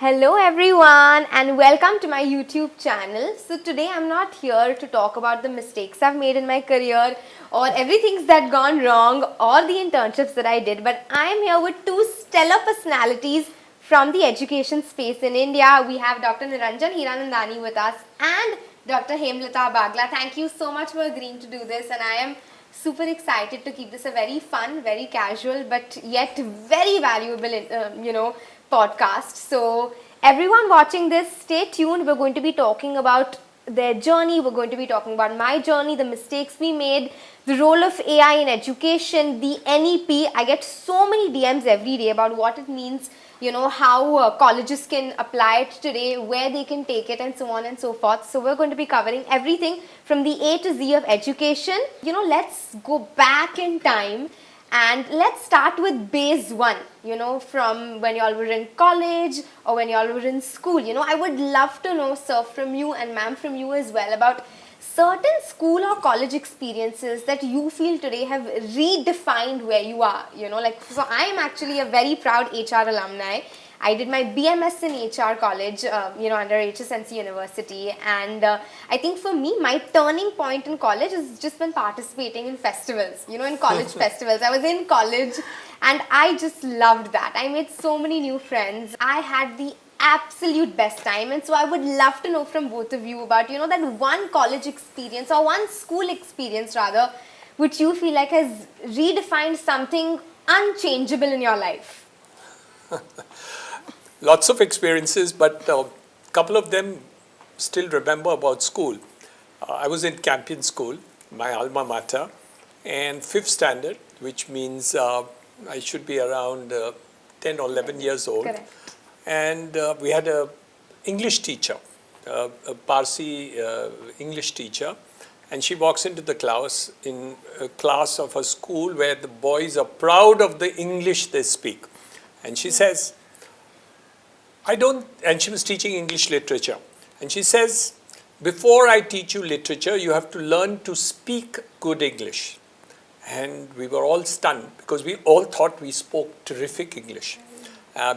Hello everyone and welcome to my YouTube channel. So today I'm not here to talk about the mistakes I've made in my career or everything that's gone wrong or the internships that I did, but I'm here with two stellar personalities from the education space in India. We have Dr. Niranjan Hiranandani with us and Dr. Hemlata Bagla. Thank you so much for agreeing to do this, and I am super excited to keep this a very fun, very casual, but yet very valuable, podcast. So everyone watching this, stay tuned. We're going to be talking about their journey. We're going to be talking about my journey, the mistakes we made, the role of AI in education, the NEP. I get so many DMs every day about what it means, how colleges can apply it today, where they can take it, and so on and so forth. So we're going to be covering everything from the A to Z of education. Let's go back in time and let's start with base one, from when y'all were in college or when y'all were in school. I would love to know, sir, from you and ma'am from you as well, about certain school or college experiences that you feel today have redefined where you are. So I am actually a very proud HR alumni. I did my BMS in HR college, under HSNC University, and I think for me, my turning point in college has just been participating in festivals, in college festivals. I was in college and I just loved that. I made so many new friends. I had the absolute best time, and so I would love to know from both of you about, that one college experience or one school experience rather, which you feel like has redefined something unchangeable in your life. Lots of experiences, but a couple of them still remember about school. I was in Campion School, my alma mater, and 5th standard, which means I should be around 10 or 11 years old. Correct. And we had a English teacher, a Parsi English teacher, and she walks into the class in a class of a school where the boys are proud of the English they speak. And she says, and she was teaching English literature. And she says, before I teach you literature, you have to learn to speak good English. And we were all stunned because we all thought we spoke terrific English,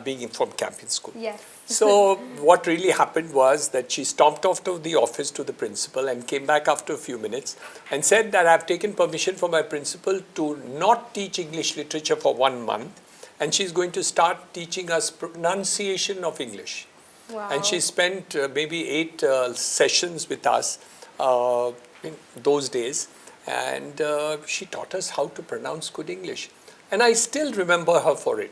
being from Campion School. Yes. So what really happened was that she stomped off to the office to the principal and came back after a few minutes and said that I've taken permission from my principal to not teach English literature for 1 month. And she's going to start teaching us pronunciation of English. Wow. And she spent maybe 8 sessions with us in those days. And she taught us how to pronounce good English. And I still remember her for it.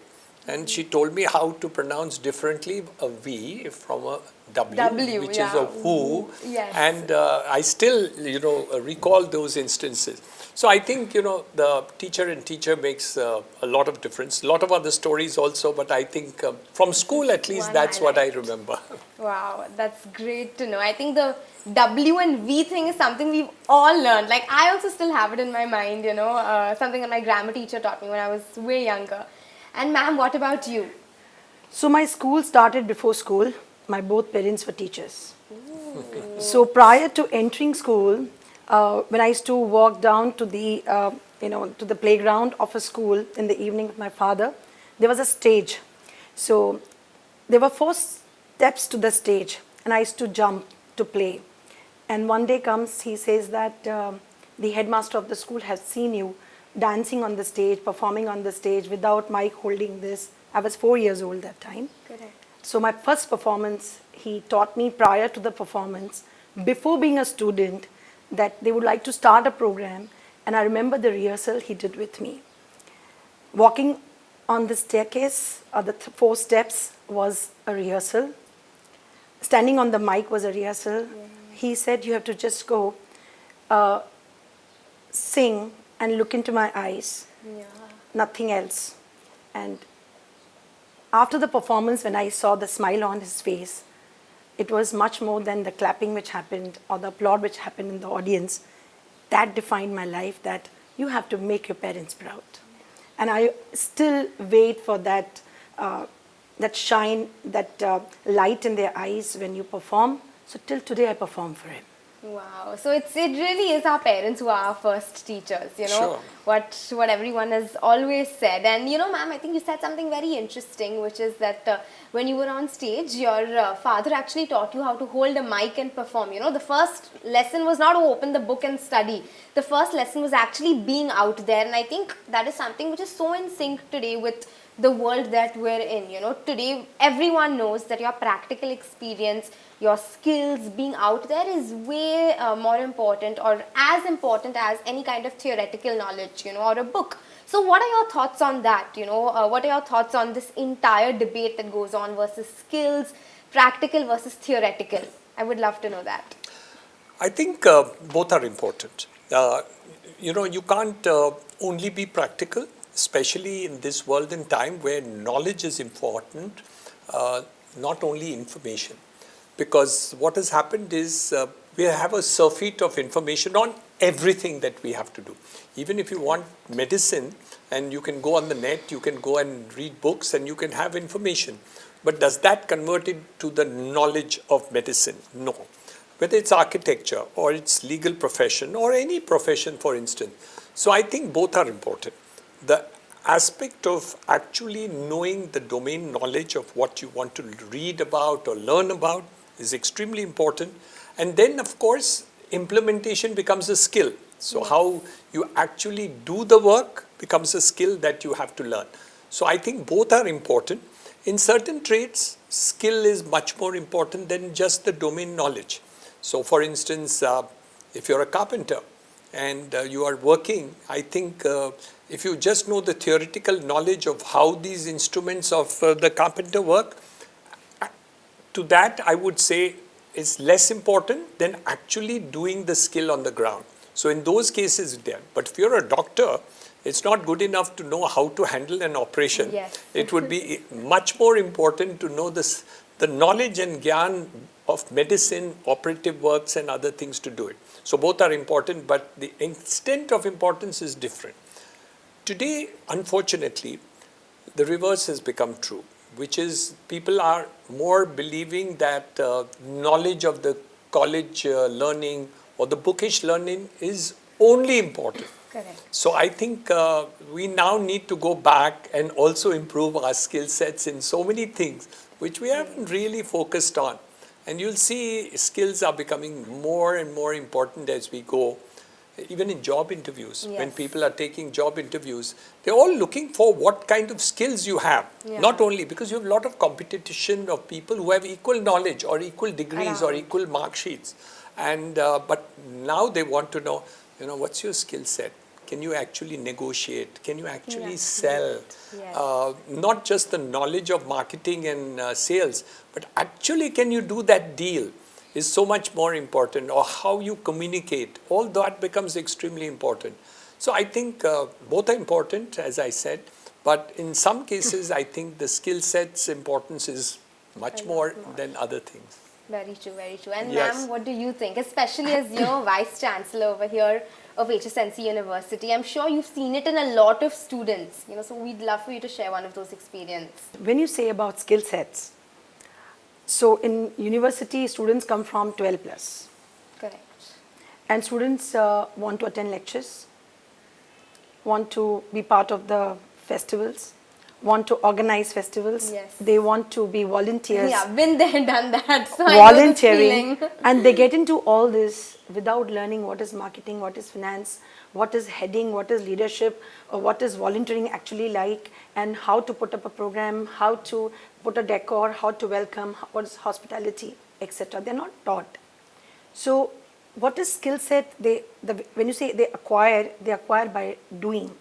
And she told me how to pronounce differently a V from a W, which is a who. Yes. And I still, recall those instances. So I think, the teacher and teacher makes a lot of difference. A lot of other stories also, but I think from school at least, that's what I remember. Wow, that's great to know. I think the W and V thing is something we've all learned. Like, I also still have it in my mind, something that my grammar teacher taught me when I was way younger. And ma'am, what about you? So my school started before school. My both parents were teachers. So prior to entering school, when I used to walk down to the, to the playground of a school in the evening with my father, there was a stage. So there were 4 steps to the stage, and I used to jump to play. And one day comes, he says that the headmaster of the school has seen you dancing on the stage, performing on the stage without mic holding this. I was 4 years old that time. Correct. So my first performance, he taught me prior to the performance, before being a student, that they would like to start a program. And I remember the rehearsal he did with me. Walking on the staircase, or the 4 steps, was a rehearsal. Standing on the mic was a rehearsal. Yeah. He said, you have to just go sing and look into my eyes, nothing else. And after the performance, when I saw the smile on his face, it was much more than the clapping which happened or the applaud which happened in the audience. That defined my life, that you have to make your parents proud. And I still wait for that, that shine, that light in their eyes when you perform. So till today I perform for him. Wow. So it really is our parents who are our first teachers, you know, Sure. what everyone has always said. And you know, ma'am, I think you said something very interesting, which is that when you were on stage, your father actually taught you how to hold a mic and perform. You know, the first lesson was not to open the book and study. The first lesson was actually being out there. And I think that is something which is so in sync today with the world that we're in. You know, today everyone knows that your practical experience, your skills, being out there is way more important, or as important as any kind of theoretical knowledge, you know, or a book. So what are your thoughts on that? You know, what are your thoughts on this entire debate that goes on versus skills, practical versus theoretical? I would love to know that. I think both are important. You know, you can't only be practical, especially in this world and time where knowledge is important, not only information. Because what has happened is we have a surfeit of information on everything that we have to do. Even if you want medicine, and you can go on the net, you can go and read books and you can have information. But does that convert it to the knowledge of medicine? No. Whether it's architecture or it's legal profession or any profession, for instance. So I think both are important. The aspect of actually knowing the domain knowledge of what you want to read about or learn about is extremely important. And then, of course, implementation becomes a skill. So how you actually do the work becomes a skill that you have to learn. So I think both are important. In certain trades, skill is much more important than just the domain knowledge. So for instance, if you're a carpenter and you are working, I think if you just know the theoretical knowledge of how these instruments of the carpenter work, to that I would say is less important than actually doing the skill on the ground. So in those cases there. But if you're a doctor, it's not good enough to know how to handle an operation. Yes. It would be much more important to know this, the knowledge and gyan of medicine, operative works and other things to do it. So both are important, but the extent of importance is different. Today, unfortunately, the reverse has become true, which is people are more believing that knowledge of the college learning or the bookish learning is only important. Correct. So I think we now need to go back and also improve our skill sets in so many things, which we haven't really focused on. And you'll see skills are becoming more and more important as we go. Even in job interviews, when people are taking job interviews, they're all looking for what kind of skills you have. Not only because you have a lot of competition of people who have equal knowledge or equal degrees or equal mark sheets. And but now they want to know, you know, what's your skill set? Can you actually negotiate? Can you actually sell? Not just the knowledge of marketing and sales, but actually can you do that deal? Is so much more important, or how you communicate. All that becomes extremely important. So I think both are important, as I said, but in some cases, I think the skill set's importance is much more than other things. Very true, very true. And Yes. ma'am, what do you think? Especially as your Vice Chancellor over here of HSNC University, I'm sure you've seen it in a lot of students. You know, so we'd love for you to share one of those experiences. When you say about skill sets, so in university, students come from 12 plus. Correct. And students want to attend lectures, want to be part of the festivals, want to organize festivals. Yes. They want to be volunteers. Yeah, been there, done that. So I know this Volunteering. feeling. And they get into all this without learning what is marketing, what is finance, what is heading, what is leadership, or what is volunteering actually like, and how to put up a program, how to put a decor, how to welcome, what is hospitality, etc. They're not taught. So what is skill set? When you say they acquire by doing.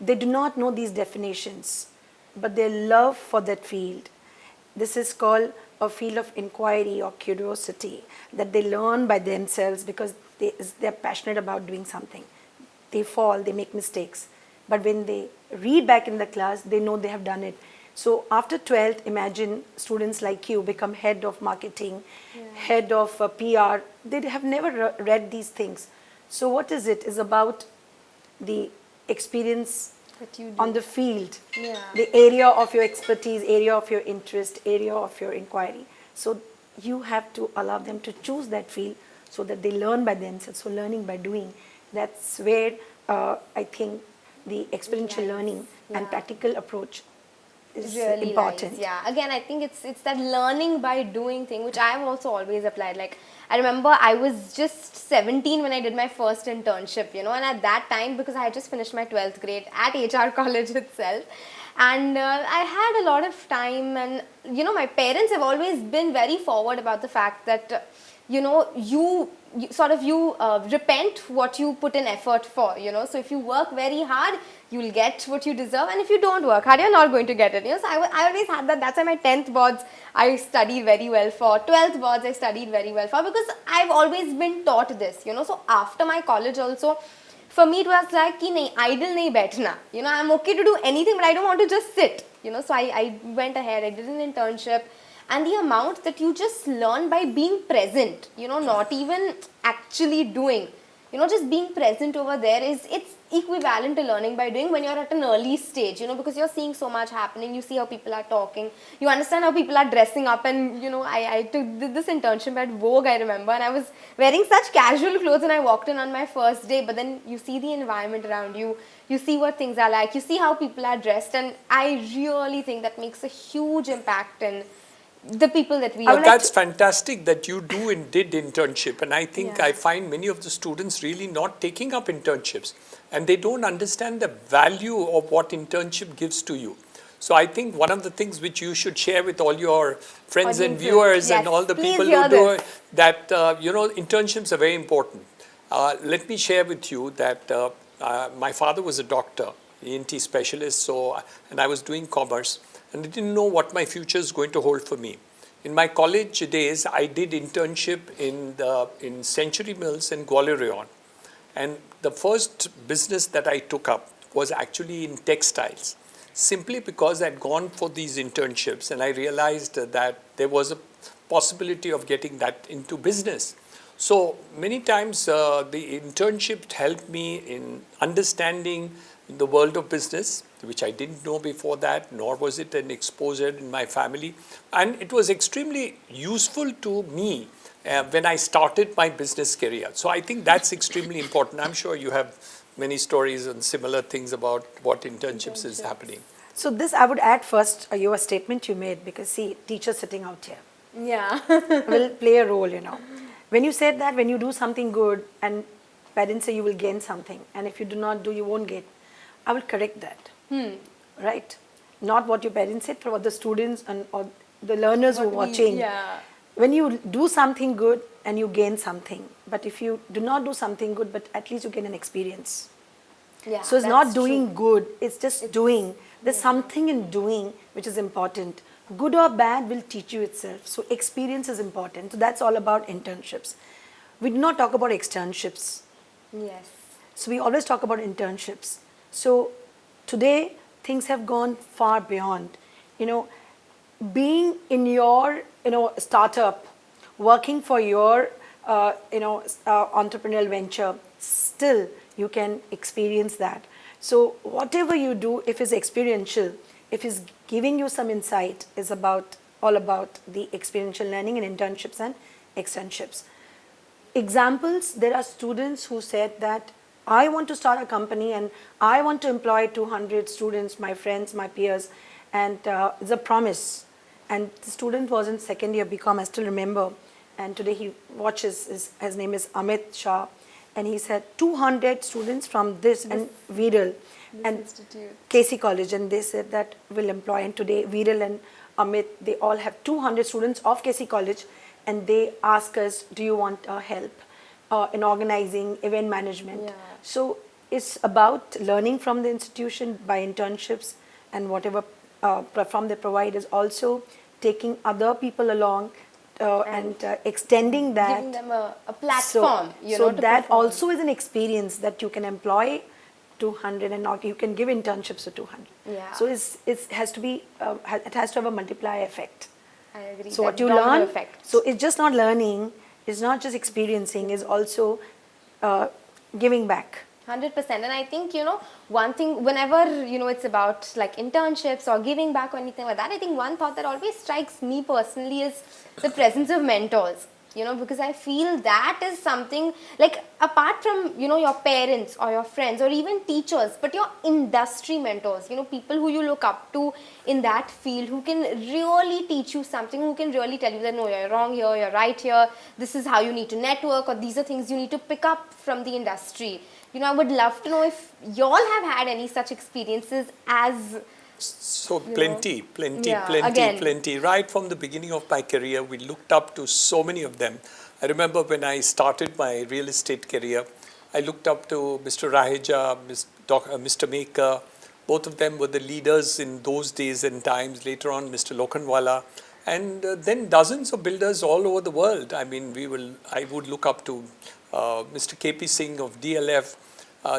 They do not know these definitions, but their love for that field. This is called a field of inquiry or curiosity, that they learn by themselves because they're passionate about doing something. They fall, they make mistakes. But when they read back in the class, they know they have done it. So after 12th, imagine students like you become head of marketing, head of PR. They have never read these things. So what is it? It's about the experience That you do. on the field, Yeah. the area of your expertise, area of your interest, area of your inquiry. So you have to allow them to choose that field so that they learn by themselves. So learning by doing, that's where I think the experiential learning and practical approach is really important. lies. Yeah, again, I think it's that learning by doing thing, which I've also always applied. Like, I remember I was just 17 when I did my first internship, and at that time, because I had just finished my 12th grade at HR college itself, and I had a lot of time, and my parents have always been very forward about the fact that you repent what you put in effort for, so if you work very hard, you'll get what you deserve, and if you don't work hard, you're not going to get it, so I always had that. That's why my 10th boards I studied very well for, 12th boards I studied very well for, because I've always been taught this, so after my college also, for me it was like ki nahi, idle nahi baithna, I'm okay to do anything, but I don't want to just sit, so I went ahead, I did an internship. And the amount that you just learn by being present, not even actually doing, just being present over there it's equivalent to learning by doing when you're at an early stage, because you're seeing so much happening, you see how people are talking, you understand how people are dressing up, and I did this internship at Vogue, I remember, and I was wearing such casual clothes and I walked in on my first day, but then you see the environment around you, you see what things are like, you see how people are dressed, and I really think that makes a huge impact in the people that we But that's fantastic that you did internship, and I think Yeah. I find many of the students really not taking up internships, and they don't understand the value of what internship gives to you. So I think one of the things which you should share with all your friends and Audiences. viewers and Yes, all the please people hear who do this. it, that internships are very important. Let me share with you that my father was a doctor, ENT specialist, and I was doing commerce, and I didn't know what my future is going to hold for me. In my college days, I did internship in Century Mills and Gwalior, and the first business that I took up was actually in textiles, simply because I'd gone for these internships and I realized that there was a possibility of getting that into business. So many times the internship helped me in understanding the world of business, which I didn't know before that, nor was it an exposure in my family. And it was extremely useful to me when I started my business career. So I think that's extremely important. I'm sure you have many stories and similar things about what internships is happening. So this I would add first your statement you made, because see, teachers sitting out here Yeah. will play a role, When you said that when you do something good and parents say you will gain something, and if you do not do, you won't get, I will correct that. Right? Not what your parents said, but what the students and or the learners who are watching. Yeah. When you do something good and you gain something, but if you do not do something good, but at least you get an experience. Yeah, So it's not that's doing true. good, it's just doing. There's something in doing which is important. Good or bad will teach you itself. So experience is important. So that's all about internships. We do not talk about externships. Yes. So we always talk about internships. So today things have gone far beyond. Being in your startup, working for your entrepreneurial venture, still you can experience that. So whatever you do, if it's experiential, if it's giving you some insight, is all about the experiential learning and internships and externships. Examples, there are students who said that I want to start a company and I want to employ 200 students, my friends, my peers, and it's a promise. And the student was in second year BCom, I still remember, and today he watches, his name is Amit Shah, and he said 200 students from this and Viral and institute. KC College, and they said that will employ, and today Viral and Amit, they all have 200 students of KC College, and they ask us, do you want help in organizing event management? Yeah. So it's about learning from the institution by internships and whatever platform they provide, is also taking other people along and extending that. Giving them a platform, So to that perform. also is an experience that you can employ 200 and not, you can give internships to 200. Yeah. So it has to be, it has to have a multiplier effect. I agree. So that what you domino learn, effect. so it's just not learning, it's not just experiencing, it's also giving back. 100%. And I think, one thing, whenever, it's about like internships or giving back or anything like that, I think one thought that always strikes me personally is the presence of mentors. because I feel that is something like apart from, your parents or your friends or even teachers, but your industry mentors, people who you look up to in that field, who can really teach you something, who can really tell you that no, you're wrong here, you're right here, this is how you need to network, or these are things you need to pick up from the industry. I would love to know if y'all have had any such experiences as So Yeah, plenty, again. plenty. Right from the beginning of my career, we looked up to so many of them. I remember when I started my real estate career, I looked up to Mr. Raheja, Mr. Maker. Both of them were the leaders in those days and times. Later on, Mr. Lokhandwala, and then dozens of builders all over the world. I mean, I would look up to Mr. KP Singh of DLF.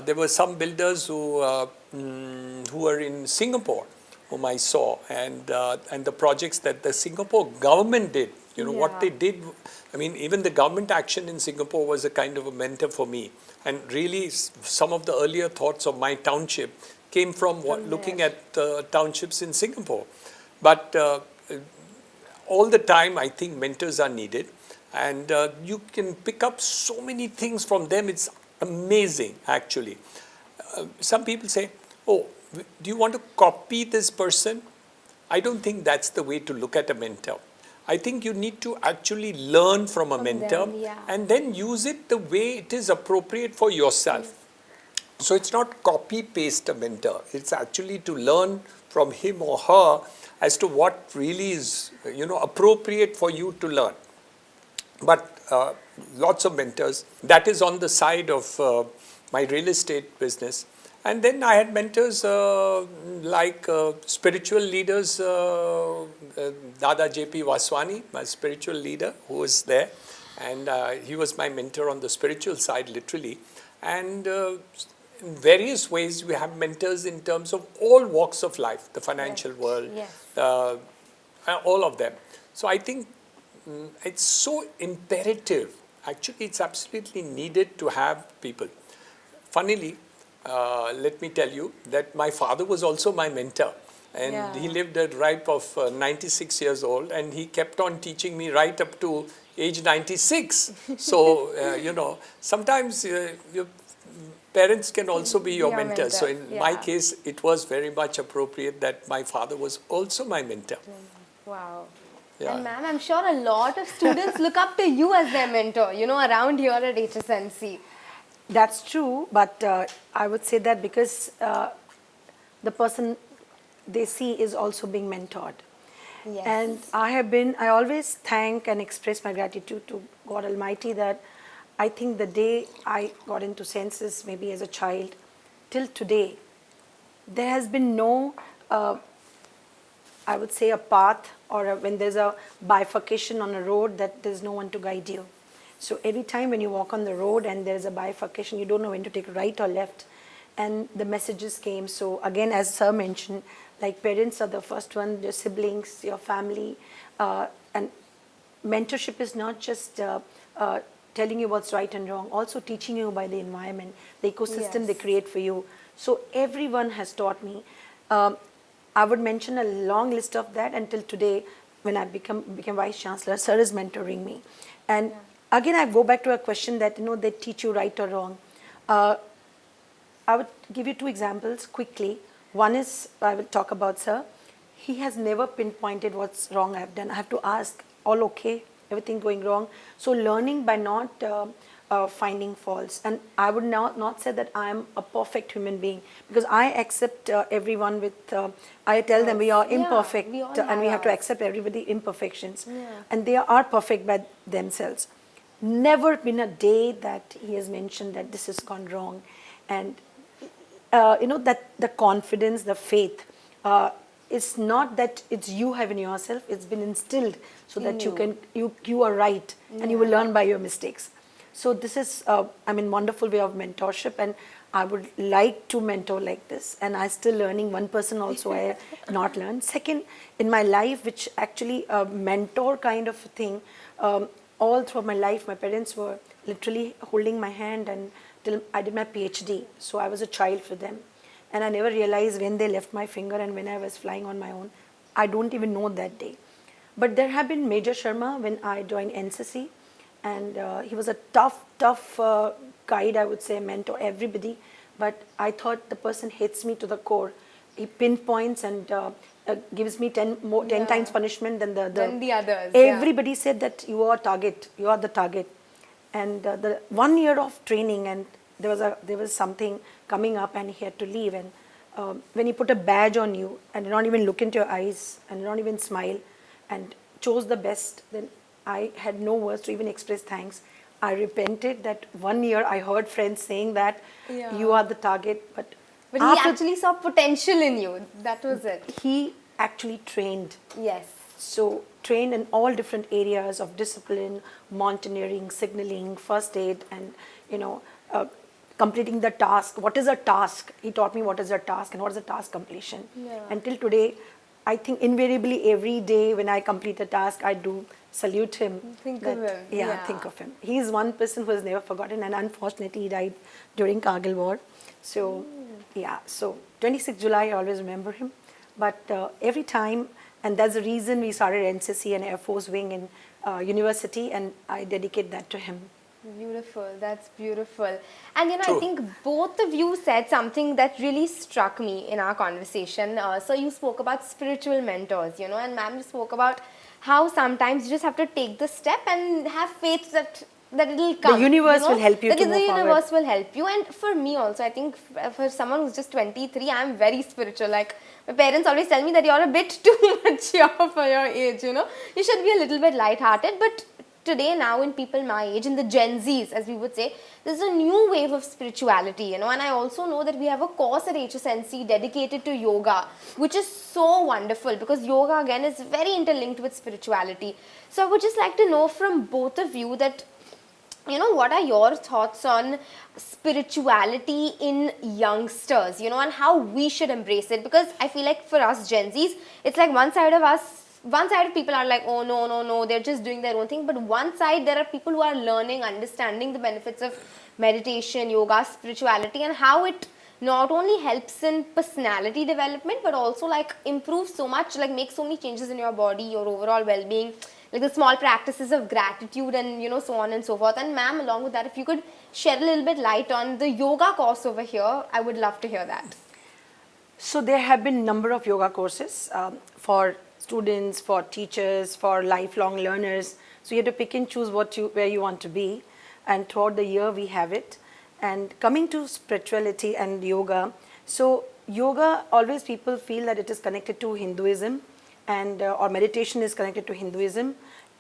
There were some builders who were in Singapore, whom I saw, and the projects that the Singapore government did. What they did. I mean, even the government action in Singapore was a kind of a mentor for me. And really, some of the earlier thoughts of my township came from looking at townships in Singapore. But all the time, I think mentors are needed, and you can pick up so many things from them. It's amazing, actually. Some people say, "Oh, do you want to copy this person?" I don't think that's the way to look at a mentor. I think you need to actually learn from a mentor and then use it the way it is appropriate for yourself. So it's not copy paste a mentor. It's actually to learn from him or her as to what really is appropriate for you to learn. But lots of mentors. That is on the side of my real estate business. And then I had mentors like spiritual leaders, Dada J.P. Vaswani, my spiritual leader, who was there. And he was my mentor on the spiritual side, literally. And in various ways, we have mentors in terms of all walks of life, the financial world, all of them. So I think it's so imperative. Actually, it's absolutely needed to have people. Funnily, let me tell you that my father was also my mentor, and he lived at ripe of 96 years old, and he kept on teaching me right up to age 96. So, sometimes your parents can also be your mentor. So in my case, it was very much appropriate that my father was also my mentor. Wow. Yeah. And ma'am, I'm sure a lot of students look up to you as their mentor, around here at HSNC. That's true, but I would say that because the person they see is also being mentored. Yes. And I always thank and express my gratitude to God Almighty that I think the day I got into senses, maybe as a child, till today, there has been no, I would say, a path or when there's a bifurcation on a road that there's no one to guide you. So every time when you walk on the road and there's a bifurcation, you don't know when to take right or left. And the messages came. So again, as Sir mentioned, like parents are the first one, your siblings, your family. And mentorship is not just telling you what's right and wrong, also teaching you by the environment, the ecosystem they create for you. So everyone has taught me. I would mention a long list of that until today when I became Vice Chancellor. Sir is mentoring me. And again, I go back to a question that, they teach you right or wrong. I would give you two examples quickly. One is, I will talk about Sir. He has never pinpointed what's wrong I've done. I have to ask, all okay? Everything going wrong? So learning by not finding faults. And I would not say that I'm a perfect human being, because I accept everyone with, I tell them we are imperfect, and we have to accept everybody's imperfections. And they are perfect by themselves. Never been a day that he has mentioned that this has gone wrong. And that the confidence, the faith, it's not that it's you have in yourself, it's been instilled so that you are right and you will learn by your mistakes. So this is, wonderful way of mentorship, and I would like to mentor like this. And I'm still learning. One person also I not learned. Second, in my life, which actually a mentor kind of thing, all through my life, my parents were literally holding my hand and till I did my PhD. So I was a child for them. And I never realized when they left my finger and when I was flying on my own. I don't even know that day. But there have been Major Sharma when I joined NCC. And he was a tough guide, I would say, mentor, everybody. But I thought the person hits me to the core. He pinpoints and gives me 10 times punishment than Than the others, yeah. Everybody said that you are target, you are the target. And the 1 year of training, and there was something coming up, and he had to leave. And when he put a badge on you and did not even look into your eyes and did not even smile and chose the best, then I had no words to even express thanks. I repented that 1 year I heard friends saying that you are the target, but But he actually saw potential in you. That was it. he actually trained. Yes. So trained in all different areas of discipline, mountaineering, signaling, first aid, and completing the task. What is a task? He taught me what is a task and what is a task completion. Yeah. Until today, I think invariably every day when I complete a task, I do salute him. Think of him. Yeah, think of him. He is one person who has never forgotten, and unfortunately he died during Kargil war. So so 26th July, I always remember him. But every time, and that's the reason we started NCC and Air Force Wing in university, and I dedicate that to him. Beautiful. That's beautiful. And True. I think both of you said something that really struck me in our conversation. So you spoke about spiritual mentors, and ma'am spoke about how sometimes you just have to take the step and have faith that it'll come. The universe will help you that to the move forward. universe will help you. And for me also, I think for someone who's just 23, I'm very spiritual. Like, my parents always tell me that you're a bit too mature for your age, You should be a little bit light-hearted. But today, now, in people my age, in the Gen Zs, as we would say, there's a new wave of spirituality, And I also know that we have a course at HSNC dedicated to yoga, which is so wonderful because yoga, again, is very interlinked with spirituality. So I would just like to know from both of you that, what are your thoughts on spirituality in youngsters, and how we should embrace it? Because I feel like for us Gen Zs, it's like one side of people are like, oh, no, they're just doing their own thing. But one side, there are people who are learning, understanding the benefits of meditation, yoga, spirituality, and how it not only helps in personality development, but also like improves so much, like makes so many changes in your body, your overall well-being, like the small practices of gratitude and so on and so forth. And ma'am, along with that, if you could shed a little bit light on the yoga course over here, I would love to hear that. So there have been number of yoga courses for students, for teachers, for lifelong learners. So you have to pick and choose where you want to be, and throughout the year we have it. And coming to spirituality and yoga, so yoga, always people feel that it is connected to Hinduism, and or meditation is connected to Hinduism.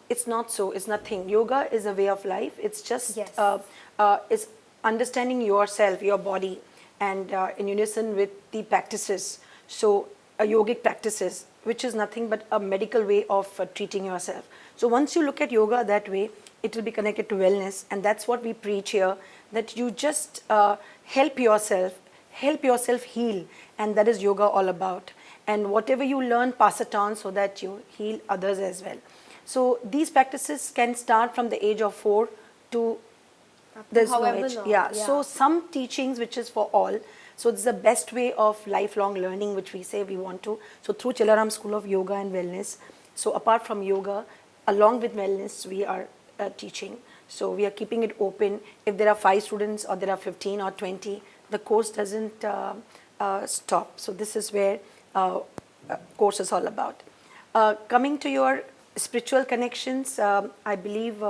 It's not so. It's nothing. Yoga is a way of life. It's just it's understanding yourself, your body, and in unison with the practices. So yogic practices, which is nothing but a medical way of treating yourself. So once you look at yoga that way, it will be connected to wellness, and that's what we preach here, that you just help yourself heal, and that is yoga all about. And whatever you learn, pass it on so that you heal others as well. So these practices can start from the age of 4 to there's no age. Yeah. So some teachings which is for all. So it's the best way of lifelong learning, which we say we want to. So through Chilaram School of Yoga and Wellness. So apart from yoga, along with wellness, we are teaching. So we are keeping it open. If there are 5 students or there are 15 or 20, the course doesn't stop. So this is where course is all about. Coming to your spiritual connections, I believe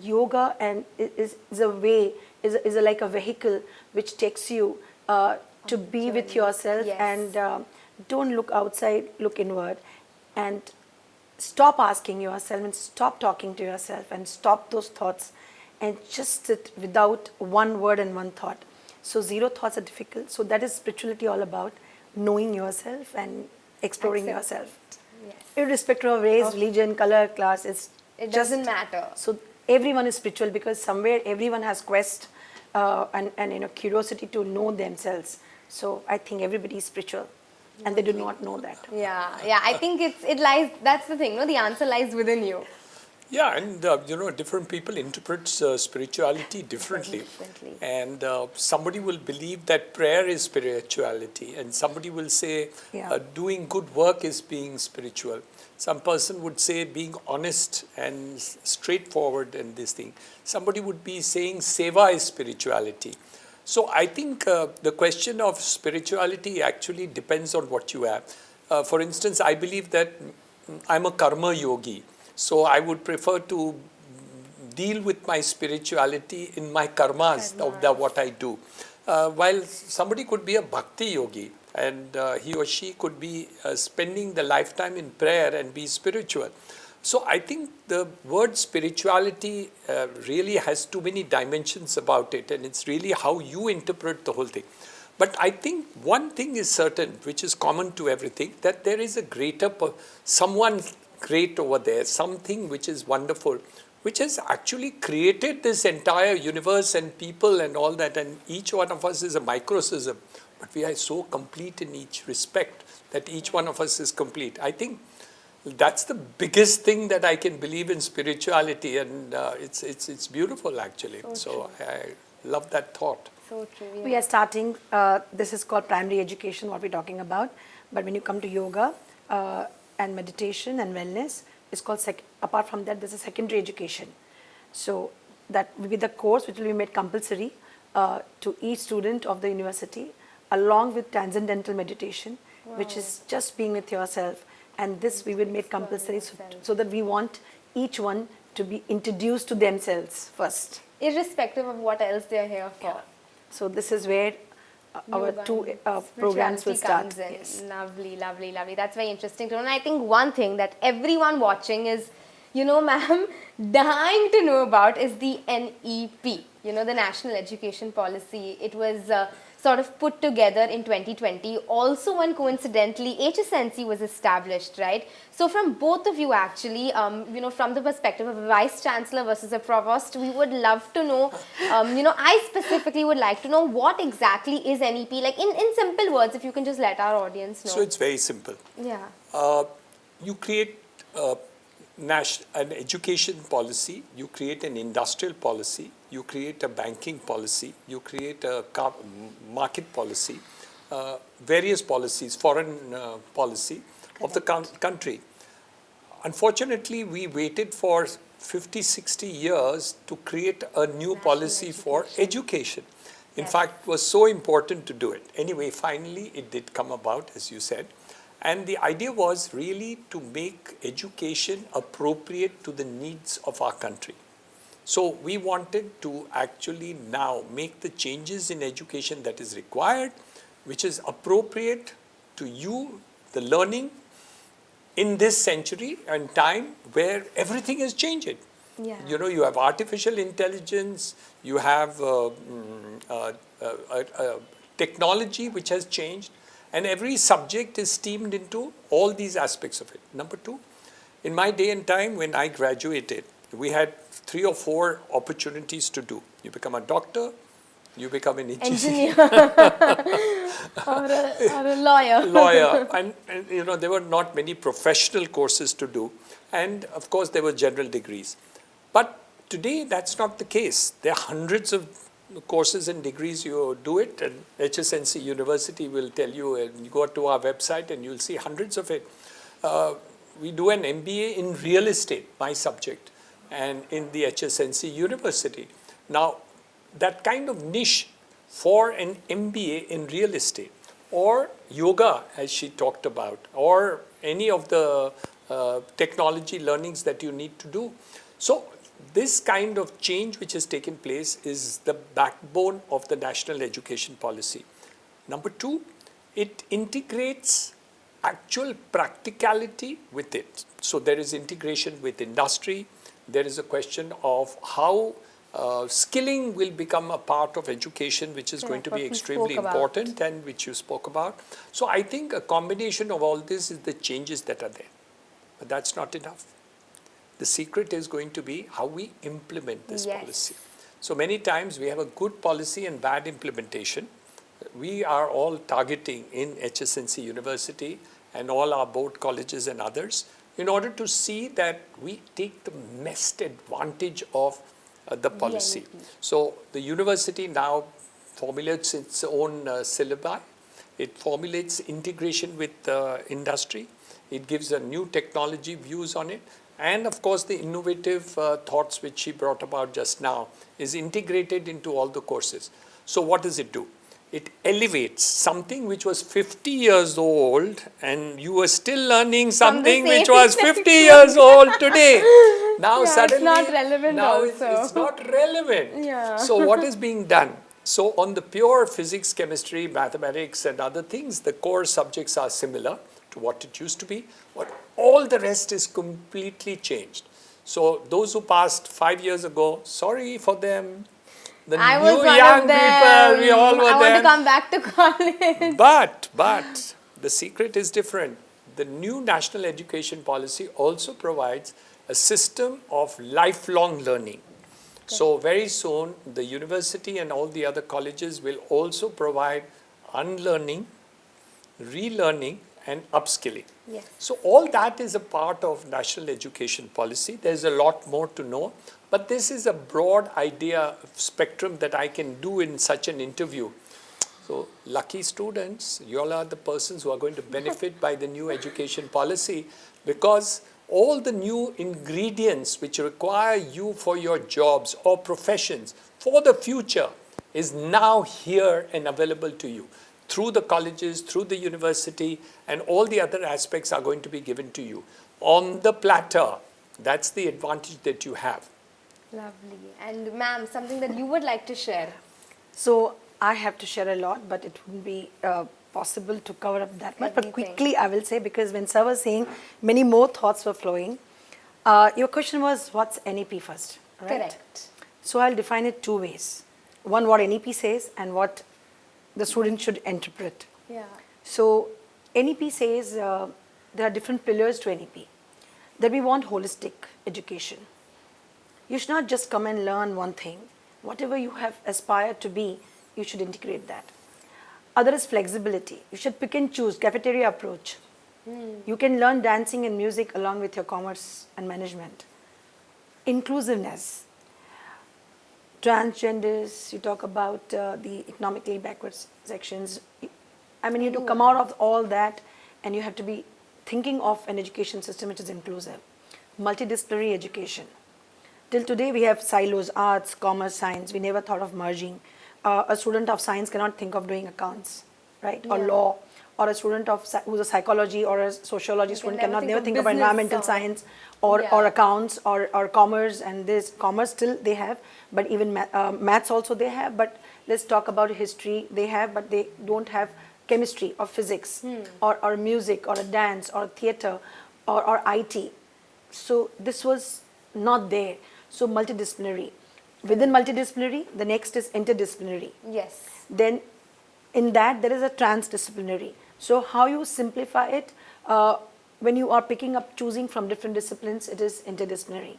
yoga and is a way, is like a vehicle which takes you to be with yourself. Yes. And don't look outside, look inward, and stop asking yourself and stop talking to yourself and stop those thoughts and just sit without one word and one thought. So 0 thoughts are difficult. So that is spirituality all about, knowing yourself and exploring yourself. Yes. Irrespective of race, religion, color, class, it doesn't matter. So everyone is spiritual because somewhere everyone has quest and curiosity to know themselves. So I think everybody is spiritual, and they do not know that. Yeah. I think it lies. That's the thing. No, the answer lies within you. Yeah, and different people interpret spirituality differently. Differently. And somebody will believe that prayer is spirituality, and somebody will say Yeah. doing good work is being spiritual. Some person would say being honest and straightforward in this thing. Somebody would be saying seva is spirituality. So I think the question of spirituality actually depends on what you have. For instance, I believe that I'm a karma yogi. So I would prefer to deal with my spirituality in my karmas of what I do. While somebody could be a bhakti yogi and he or she could be spending the lifetime in prayer and be spiritual. So I think the word spirituality really has too many dimensions about it, and it's really how you interpret the whole thing. But I think one thing is certain, which is common to everything, that there is a someone great over there, something which is wonderful, which has actually created this entire universe and people and all that. And each one of us is a microcosm, but we are so complete in each respect that each one of us is complete. I think that's the biggest thing that I can believe in spirituality, and it's beautiful actually. So I love that thought. So true. Yeah. We are starting, this is called primary education, what we're talking about. But when you come to yoga and meditation and wellness, it's called, apart from that, there's a secondary education. So that will be the course which will be made compulsory to each student of the university, along with transcendental meditation, which is just being with yourself. And this we will make compulsory so that we want each one to be introduced to themselves first. Irrespective of what else they are here for. So this is where our Yoga two and programs will start. spirituality comes in. Yes. Lovely, lovely, lovely. That's very interesting to know. And I think one thing that everyone watching is, ma'am, dying to know about is the NEP, the National Education Policy. It was sort of put together in 2020. Also, when coincidentally HSNC was established, right? So from both of you actually, from the perspective of a Vice Chancellor versus a Provost, we would love to know, I specifically would like to know what exactly is NEP, like in simple words, if you can just let our audience know. So it's very simple. Yeah. You create an education policy, you create an industrial policy, you create a banking policy, you create a market policy, various policies, foreign policy of the country. Unfortunately, we waited for 50, 60 years to create a new policy for education. In fact, it was so important to do it. Anyway, finally, it did come about, as you said. And the idea was really to make education appropriate to the needs of our country. So we wanted to actually now make the changes in education that is required, which is appropriate to you, the learning, in this century and time where everything is changing. Yeah. You have artificial intelligence, you have technology which has changed, and every subject is steamed into all these aspects of it. Number two, in my day and time when I graduated, we had 3 or 4 opportunities to do. You become a doctor, you become an engineer. or a lawyer. Lawyer. And there were not many professional courses to do. And of course, there were general degrees. But today, that's not the case. There are hundreds of courses and degrees. You do it, and HSNC University will tell you, and you go to our website and you'll see hundreds of it. We do an MBA in real estate, my subject, and in the HSNC University. Now, that kind of niche for an MBA in real estate, or yoga, as she talked about, or any of the technology learnings that you need to do. So this kind of change which has taken place is the backbone of the national education policy. Number two, it integrates actual practicality with it. So there is integration with industry. There is a question of how skilling will become a part of education, which is going to be extremely important, and which you spoke about. So I think a combination of all this is the changes that are there. But that's not enough. The secret is going to be how we implement this policy. So many times we have a good policy and bad implementation. We are all targeting in HSNC University and all our board colleges and others in order to see that we take the best advantage of the policy. NEP. So the university now formulates its own syllabi. It formulates integration with industry. It gives a new technology views on it. And of course, the innovative thoughts which she brought about just now is integrated into all the courses. So what does it do? It elevates something which was 50 years old and you were still learning something which same was 50 years old today. Now Yeah, it's suddenly, not relevant now also. it's not relevant. Yeah. So what is being done? So on the pure physics, chemistry, mathematics and other things, the core subjects are similar to what it used to be, but all the rest is completely changed. So those who passed 5 years ago, sorry for them. The I was new one young of them. people, we all were I want there. to come back to college. But the secret is different. The new national education policy also provides a system of lifelong learning. So very soon, the university and all the other colleges will also provide unlearning, relearning, and upskilling. Yes. So all that is a part of national education policy. There's a lot more to know, but this is a broad idea spectrum that I can do in such an interview. So lucky students, you all are the persons who are going to benefit by the new education policy, because all the new ingredients which require you for your jobs or professions for the future is now here and available to you through the colleges, through the university, and all the other aspects are going to be given to you on the platter. That's the advantage that you have. Lovely. And ma'am, something that you would like to share? So I have to share a lot, but it wouldn't be possible to cover up that much. But Everything. quickly, I will say, because when sir was saying, many more thoughts were flowing. Your question was, what's NEP first? Right? Correct. So I'll define it two ways. One, what NEP says, and what the student should interpret. Yeah. So NEP says there are different pillars to NEP. That we want holistic education. You should not just come and learn one thing. Whatever you have aspired to be, you should integrate that. Other is flexibility. You should pick and choose, cafeteria approach. You can learn dancing and music along with your commerce and management. Inclusiveness. Transgenders, you talk about the economically backward sections. I mean, you have to come out of all that, and you have to be thinking of an education system which is inclusive. Multidisciplinary education. Till today, we have silos, arts, commerce, science. We never thought of merging. A student of science cannot think of doing accounts, right? Or law. Or a student of who's a psychology or a sociology student cannot never think of business environmental or- science or accounts or commerce. And this commerce still they have, but even maths also they have. But let's talk about history. They have, but they don't have chemistry or physics or music or a dance or theater or IT. So this was not there. So multidisciplinary. Within multidisciplinary, the next is interdisciplinary. Yes. Then in that there is a transdisciplinary. So how you simplify it, when you are picking up, choosing from different disciplines, it is interdisciplinary.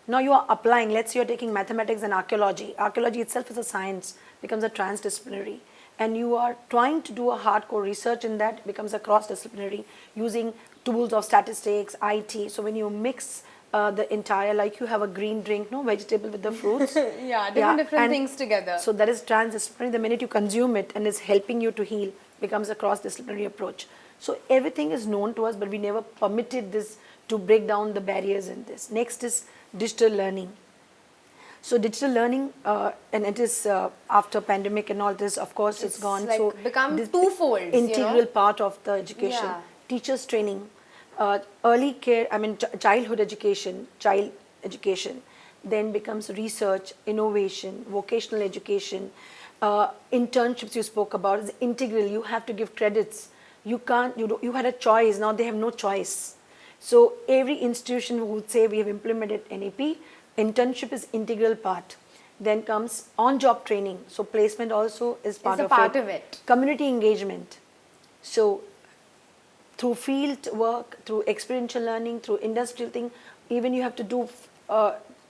Now you are applying, let's say you're taking mathematics and archaeology. Archaeology itself is a science, becomes a transdisciplinary. And you are trying to do a hardcore research in that, becomes a cross-disciplinary, using tools of statistics, IT. So when you mix the entire, like you have a green drink, no vegetable with the fruits. Yeah, different and things together. So that is transdisciplinary. The minute you consume it and it's helping you to heal, becomes a cross-disciplinary approach. So everything is known to us, but we never permitted this to break down the barriers in this. Next is digital learning. So digital learning, and it is after pandemic and all this, of course, it's gone. like so become this twofold, integral part of the education. Yeah. Teachers training, early care, I mean childhood education, child education, then becomes research, innovation, vocational education, internships you spoke about is integral. You have to give credits. You can't. You had a choice. Now they have no choice. So every institution would say we have implemented NEP. Internship is integral part. Then comes on-job training. So placement also is part of it. Community engagement. So through field work, through experiential learning, through industrial thing, even you have to do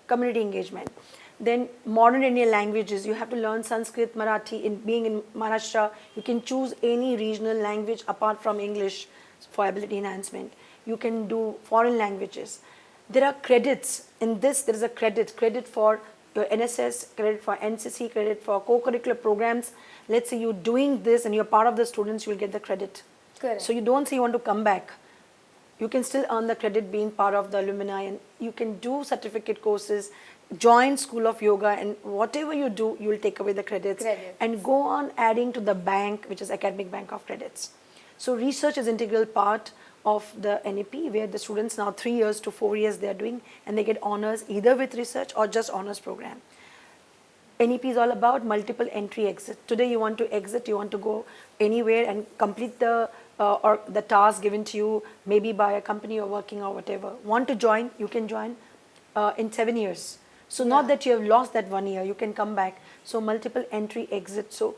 community engagement. Then modern Indian languages, you have to learn Sanskrit, Marathi. Being in Maharashtra, you can choose any regional language apart from English for ability enhancement. you can do foreign languages. There are credits. In this, there is a credit for your NSS, credit for NCC, credit for co-curricular programs. Let's say you're doing this and you're part of the students, you'll get the credit. Correct. So you don't say you want to come back. You can still earn the credit being part of the alumni, and you can do certificate courses, join School of Yoga, and whatever you do, you will take away the credits and go on adding to the bank, which is Academic Bank of Credits. So research is integral part of the NEP, where the students now 3 years to 4 years they are doing, and they get honors either with research or just honors program. NEP is all about multiple entry exit. Today you want to exit, you want to go anywhere and complete the or the task given to you, maybe by a company you're working or whatever. Want to join, you can join in 7 years. So not that you have lost that 1 year, you can come back. So multiple entry exit. So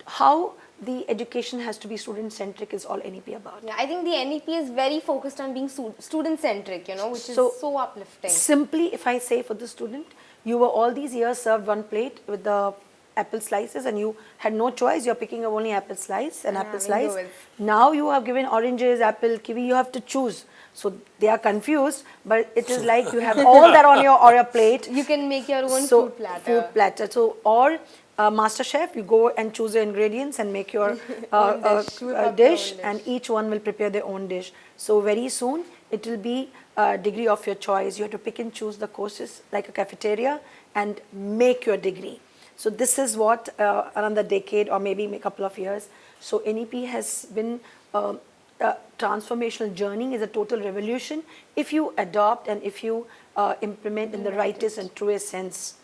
how the education has to be student-centric is all NEP about. Yeah, I think the NEP is very focused on being student-centric, which is so uplifting. Simply, if I say for the student, you were all these years served one plate with the apple slices and you had no choice, you're picking up only apple slice and apple slice. Now you have given oranges, apple, kiwi, you have to choose. So they are confused, but it is like you have all that on your plate. You can make your own food platter. So, or Master Chef, you go and choose your ingredients and make your dish, and each one will prepare their own dish. So very soon it will be a degree of your choice. You have to pick and choose the courses like a cafeteria and make your degree. So this is what around a decade or maybe a couple of years. So NEP has been a transformational journey, is a total revolution if you adopt and if you implement in the rightest and truest sense.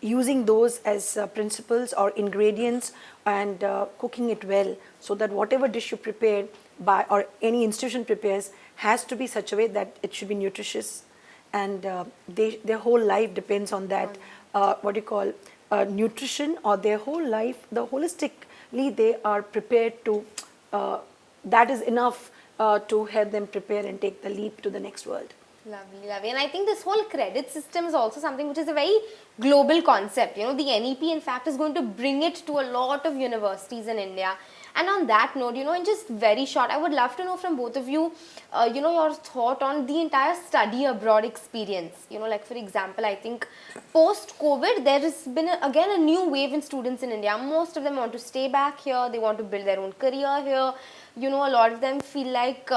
Using those as principles or ingredients and cooking it well, so that whatever dish you prepare by or any institution prepares has to be such a way that it should be nutritious, and their whole life depends on that. What do you call nutrition, or their whole life, the holistically they are prepared to. That is enough to help them prepare and take the leap to the next world. Lovely, lovely. And I think this whole credit system is also something which is a very global concept. The NEP, in fact, is going to bring it to a lot of universities in India. And on that note, in just very short, I would love to know from both of you, your thought on the entire study abroad experience. Like for example, I think post-COVID, there has been, again, a new wave in students in India. Most of them want to stay back here. They want to build their own career here. A lot of them feel like,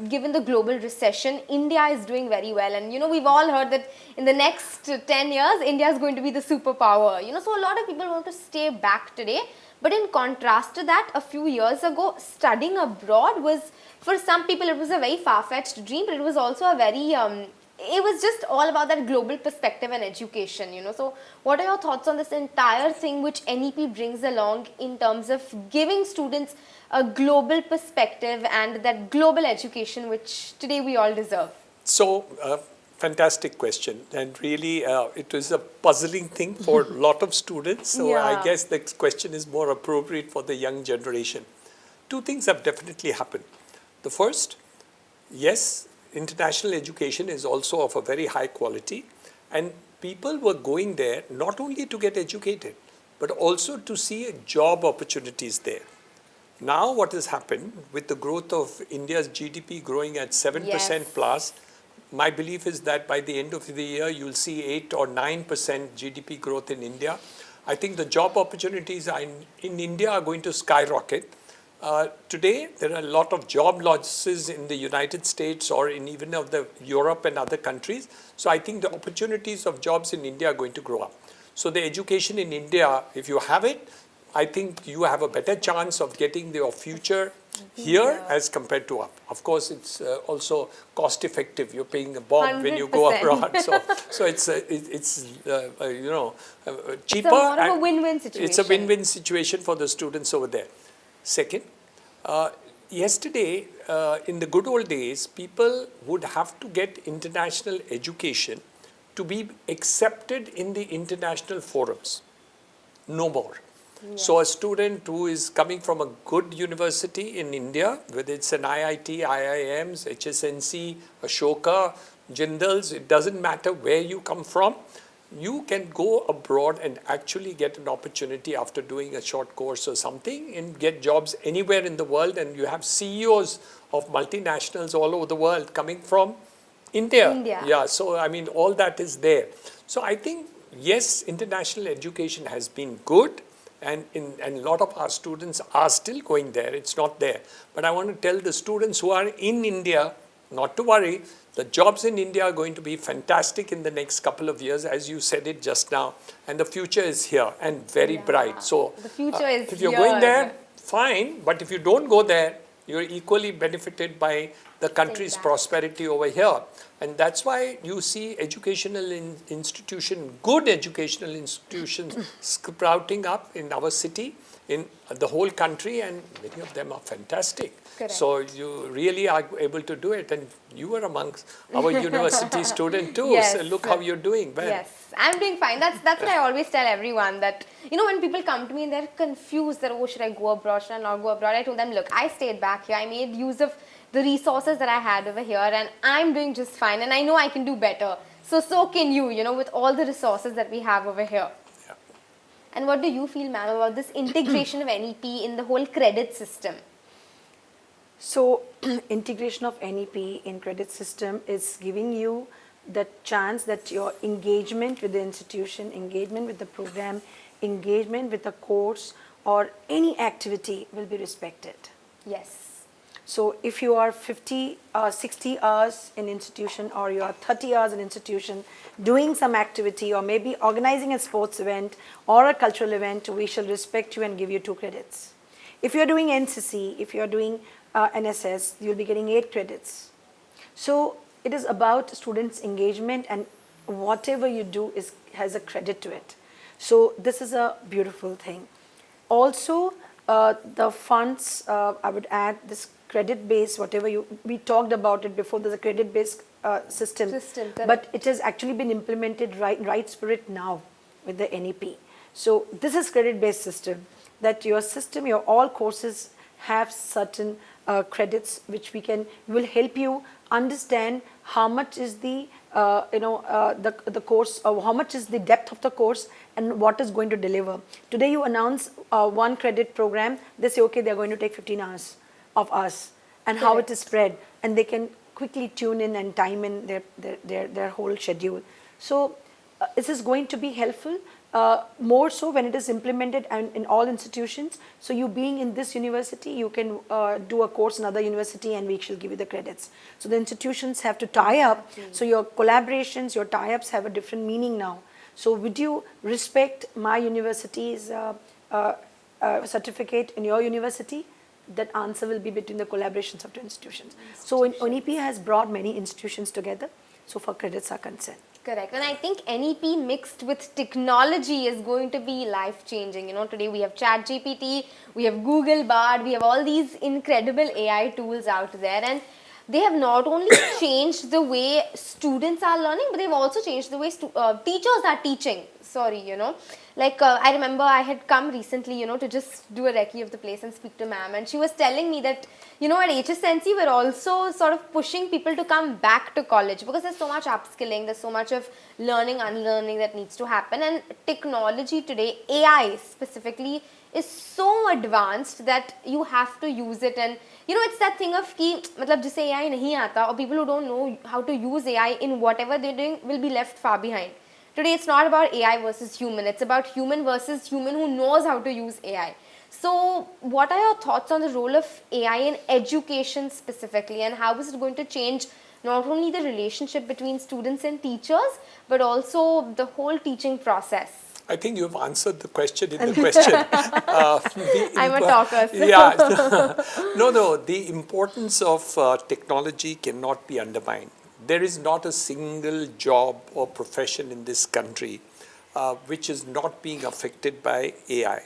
given the global recession, India is doing very well. And, we've all heard that in the next 10 years, India is going to be the superpower. So a lot of people want to stay back today. But in contrast to that, a few years ago, studying abroad was, for some people, it was a very far-fetched dream, but it was also a very, it was just all about that global perspective and education, So what are your thoughts on this entire thing which NEP brings along in terms of giving students a global perspective and that global education which today we all deserve? So, fantastic question, and really it was a puzzling thing for a lot of students. So I guess the question is more appropriate for the young generation. Two things have definitely happened. The first, yes, international education is also of a very high quality, and people were going there not only to get educated, but also to see job opportunities there. Now what has happened with the growth of India's GDP growing at 7% plus, my belief is that by the end of the year, you'll see 8 or 9% GDP growth in India. I think the job opportunities in India are going to skyrocket. Today, there are a lot of job losses in the United States or in even of the Europe and other countries. So I think the opportunities of jobs in India are going to grow up. So the education in India, if you have it, I think you have a better chance of getting your future here as compared to up. Of course, it's also cost effective. You're paying a bond when you go abroad. So it's cheaper. It's more of a win-win situation. It's a win-win situation for the students over there. Second, yesterday, in the good old days, people would have to get international education to be accepted in the international forums. No more. So a student who is coming from a good university in India, whether it's an IIT, IIMs, HSNC, Ashoka, Jindals, it doesn't matter where you come from. you can go abroad and actually get an opportunity after doing a short course or something and get jobs anywhere in the world. And you have CEOs of multinationals all over the world coming from India. India. Yeah, so I mean, all that is there. So I think, yes, international education has been good. And a lot of our students are still going there. It's not there. But I want to tell the students who are in India not to worry. The jobs in India are going to be fantastic in the next couple of years, as you said it just now. And the future is here and very bright. So the future is if you're here. going there, fine. But if you don't go there, you're equally benefited by the country's prosperity over here. And that's why you see educational good educational institutions sprouting up in our city, in the whole country, and many of them are fantastic. Correct. So you really are able to do it, and you were amongst our university student too. Yes. So look how you're doing. Well, Yes, I'm doing fine. That's what I always tell everyone, that, you know, when people come to me and they're confused that, oh, should I go abroad, should I not go abroad? I told them, look, I stayed back here. I made use of the resources that I had over here, and I'm doing just fine, and I know I can do better. So can you, you know, with all the resources that we have over here. yeah. And what do you feel, ma'am, about this integration of NEP in the whole credit system? So integration of NEP in credit system is giving you the chance that your engagement with the institution, engagement with the program, engagement with the course or any activity will be respected. Yes. So if you are 50 or 60 hours in institution, or you are 30 hours in institution doing some activity, or maybe organizing a sports event or a cultural event, we shall respect you and give you 2 credits. If you are doing NCC, if you are doing NSS, you'll be getting 8 credits. So it is about students' engagement, and whatever you do has a credit to it. So this is a beautiful thing. Also, the funds, I would add this credit base, whatever we talked about it before, there's a credit based system, correct. but it has actually been implemented right spirit now with the NEP. So this is credit based system, that your system, your all courses have certain credits which will help you understand how much is the the course, or how much is the depth of the course and what is going to deliver. Today you announce 1 credit program, they say okay, they're going to take 15 hours of us, and how it is spread, and they can quickly tune in and time in their whole schedule. So this is going to be helpful, more so when it is implemented and in all institutions. So you being in this university, you can do a course in other university and we shall give you the credits. So the institutions have to tie up. So your collaborations, your tie-ups have a different meaning now. So would you respect my university's certificate in your university? That answer will be between the collaborations of 2 institutions. So NEP has brought many institutions together, so far credits are concerned. Correct. And I think NEP mixed with technology is going to be life-changing. You know, today we have ChatGPT, we have Google Bard, we have all these incredible AI tools out there, and they have not only changed the way students are learning, but they've also changed the way teachers are teaching. Sorry, you know. Like, I remember I had come recently, you know, to just do a recce of the place and speak to ma'am, and she was telling me that, you know, at HSNC we're also sort of pushing people to come back to college, because there's so much upskilling, there's so much of learning, unlearning that needs to happen, and technology today, AI specifically, is so advanced that you have to use it. And you know, it's that thing of ki, matlab jise AI nahi aata, or people who don't know how to use AI in whatever they're doing will be left far behind. Today it's not about AI versus human, it's about human versus human who knows how to use AI. So what are your thoughts on the role of AI in education specifically, and how is it going to change not only the relationship between students and teachers, but also the whole teaching process? I think you've answered the question in the question. I'm a talker. So. Yeah. No, the importance of technology cannot be undermined. There is not a single job or profession in this country which is not being affected by AI.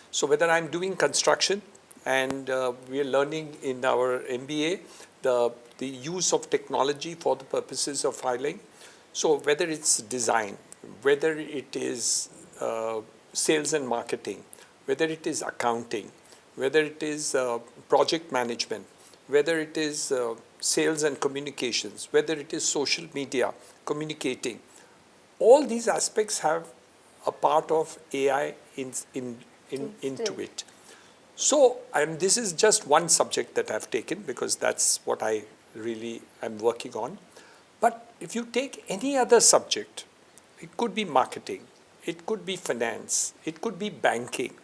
So whether I'm doing construction, and we are learning in our MBA the use of technology for the purposes of filing. So whether it's design, whether it is sales and marketing, whether it is accounting, whether it is project management, whether it is sales and communications, whether it is social media, communicating, all these aspects have a part of AI into it. So this is just one subject that I've taken because that's what I really am working on. But if you take any other subject, it could be marketing, it could be finance, it could be banking.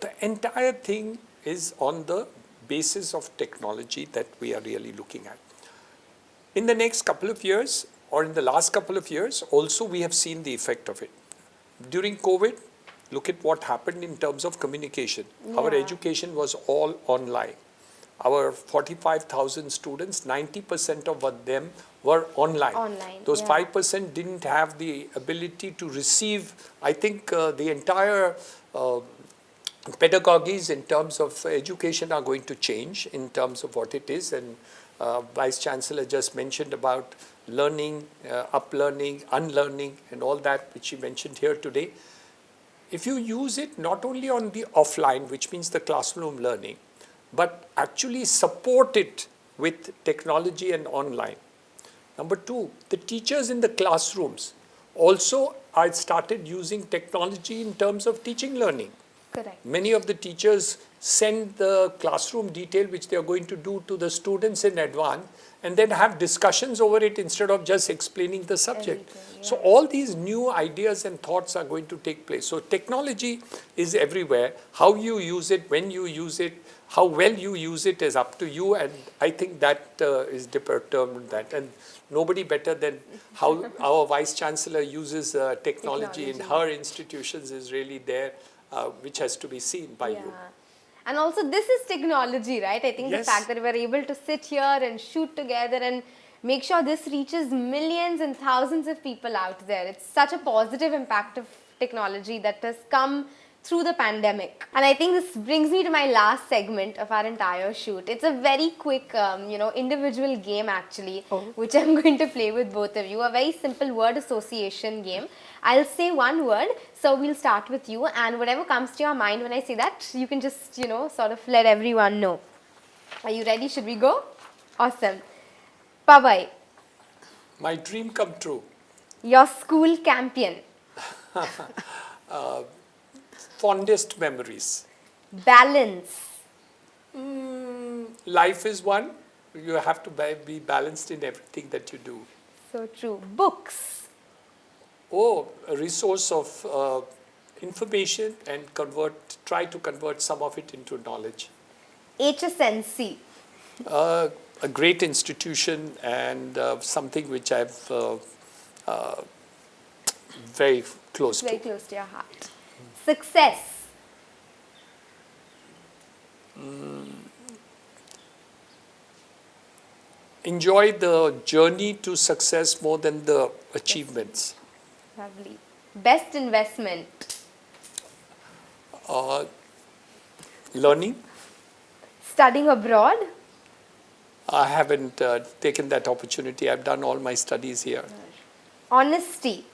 The entire thing is on the basis of technology that we are really looking at. In the next couple of years, or in the last couple of years, also we have seen the effect of it. During COVID, look at what happened in terms of communication. Yeah. Our education was all online. Our 45,000 students, 90% of them were online. Those 5% didn't have the ability to receive, I think the entire pedagogies in terms of education are going to change in terms of what it is. And Vice Chancellor just mentioned about learning, up-learning, unlearning and all that which she mentioned here today. If you use it not only on the offline, which means the classroom learning, but actually support it with technology and online. Number two, the teachers in the classrooms also I started using technology in terms of teaching learning. Correct. Many of the teachers send the classroom detail which they are going to do to the students in advance and then have discussions over it instead of just explaining the subject. So all these new ideas and thoughts are going to take place. So technology is everywhere. How you use it, when you use it, how well you use it is up to you, and I think that is determined that. And nobody better than how our Vice Chancellor uses technology in her institutions is really there, which has to be seen by you. And also this is technology, right? I think the fact that we're able to sit here and shoot together and make sure this reaches millions and thousands of people out there. It's such a positive impact of technology that has come through the pandemic. And I think this brings me to my last segment of our entire shoot. It's a very quick, individual game actually, which I'm going to play with both of you. A very simple word association game. I'll say one word, so we'll start with you, and whatever comes to your mind when I say that, you can just, sort of let everyone know. Are you ready? Should we go? Awesome. Pavai. My dream come true. Your school champion. Fondest memories. Balance. Life is one. You have to be balanced in everything that you do. So true. Books. A resource of information and try to convert some of it into knowledge. HSNC. A great institution and something which I've very close to. Very close to your heart. Success. Enjoy the journey to success more than the achievements. Lovely. Best investment. Learning. Studying abroad. I haven't taken that opportunity. I've done all my studies here. Honesty.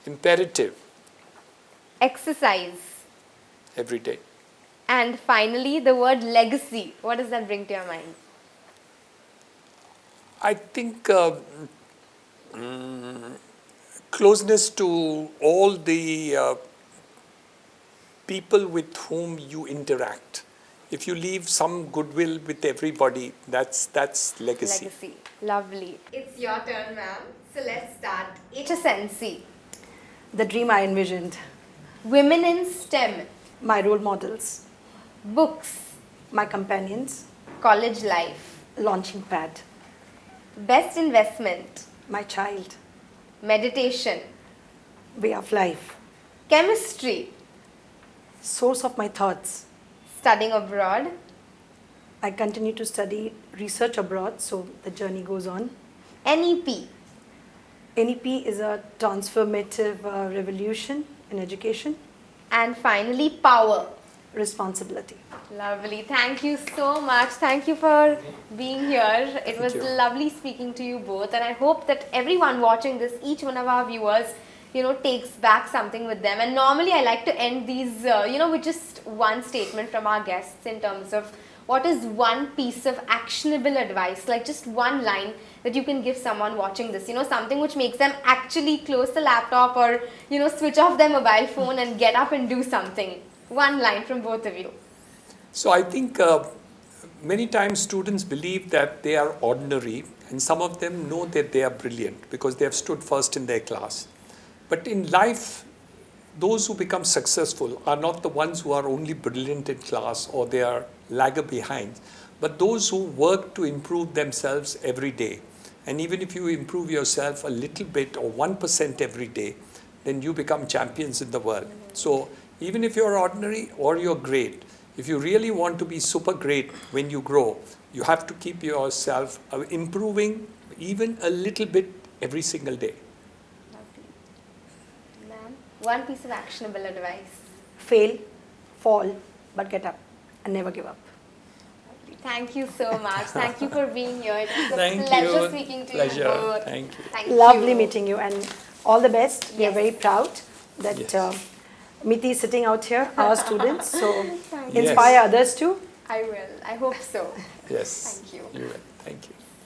Imperative. Exercise. Every day. And finally, the word legacy. What does that bring to your mind? I think closeness to all the people with whom you interact. If you leave some goodwill with everybody, that's legacy. Legacy. Lovely. It's your turn, ma'am. So let's start. HSNC. The dream I envisioned. Women in STEM. My role models. Books. My companions. College life. Launching pad. Best investment. My child. Meditation. Way of life. Chemistry. Source of my thoughts. Studying abroad. I continue to study research abroad, so the journey goes on. NEP. NEP is a transformative revolution in education. And finally, power. Responsibility. Lovely. Thank you so much. Thank you for being here. It was lovely speaking to you both, and I hope that everyone watching this, each one of our viewers, takes back something with them. And normally I like to end these, with just one statement from our guests in terms of what is one piece of actionable advice, like just one line that you can give someone watching this, something which makes them actually close the laptop or, switch off their mobile phone and get up and do something? One line from both of you. So I think many times students believe that they are ordinary, and some of them know that they are brilliant because they have stood first in their class. But in life, those who become successful are not the ones who are only brilliant in class or they are lagger behind, but those who work to improve themselves every day. And even if you improve yourself a little bit or 1% every day, then you become champions in the world. So even if you're ordinary or you're great, if you really want to be super great when you grow, you have to keep yourself improving even a little bit every single day. Ma'am, one piece of actionable advice. Fail, fall, but get up and never give up. Thank you so much. Thank you for being here. It was a Thank pleasure you. speaking to Pleasure. you both. Thank you. Thank Lovely you. meeting you, and all the best. We are Yes. very proud that Yes. Miti is sitting out here, our students. So Thank you. inspire Yes. others too. I will. I hope so. Yes. Thank you. You will. Thank you.